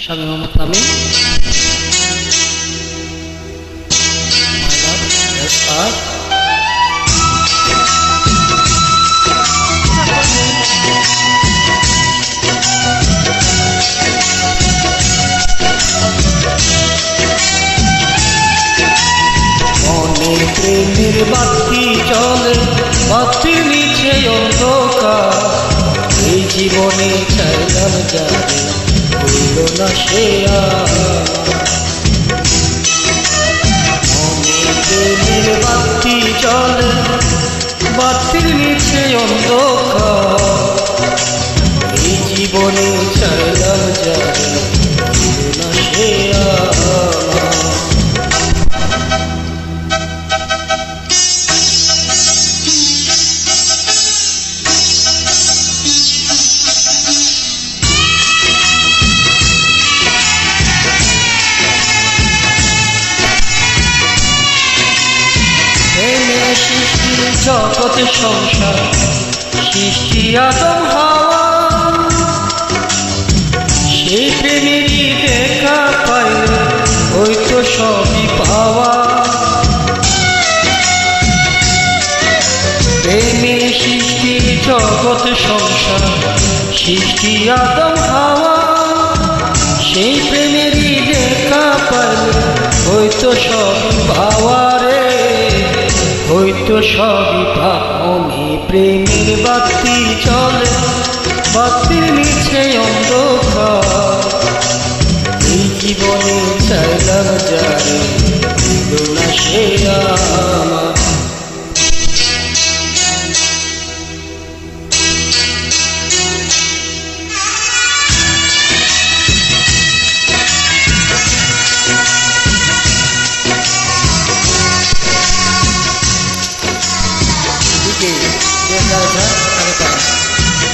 স্বামী মোহাম্মদ তামিম। মনে প্রেমের বাতি চলে, বাতির নিচে অন্ধকার, এই জীবনে চাইলাম যাবে হইল না সে মনে প্রেমের বাতি চলে, বাতির নিচে অন্ধকার, এই জীবনে চাইলাম যাবে হইল না সে জগৎ সংসার সৃষ্টি আদম হাওয়া, সেই প্রেমেরই দেখা পাইলে ওই তো সবই পাওয়া। প্রেমের সৃষ্টি জগৎ সংসার সৃষ্টি আদম হাওয়া, সেই প্রেমেরই দেখা পাইলে ওই তো সবই পাওয়া রে, ওই তো সবই পাওনি। প্রেমের বাতি চলে, বাতির নিচে অন্ধকার, এই জীবনে চাইলাম যারে হইল না সে আমার।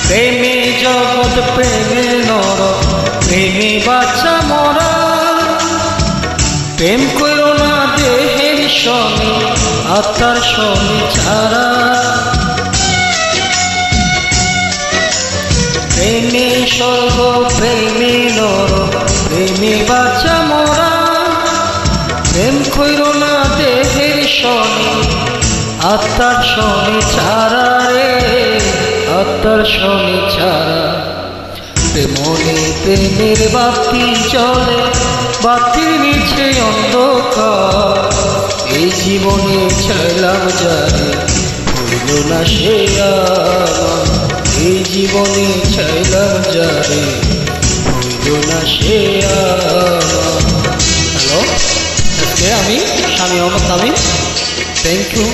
প্রেমে জগৎ প্রেমে নর, প্রেমে বাচ্চা মরা, প্রেম করো না দেহের সঙ্গে আত্মার সঙ্গে ছাড়া। প্রেমে স্বর্গ প্রেমে নর, প্রেমে বাচ্চা মরা, প্রেম করো না দেহের সঙ্গে আত্মার সঙ্গে ছাড়া রে, আত্মার সঙ্গে ছাড়া। মনে প্রেমের বাতি চলে, বাতির নিচে অন্ধকার, এই জীবনে চাইলাম যারে হইল না সে আমার, এই জীবনে চাইলাম যারে হইল না সে আমার। হ্যালো, আজকে আমি স্বামী মোহাম্মদ তামিম। Thank you.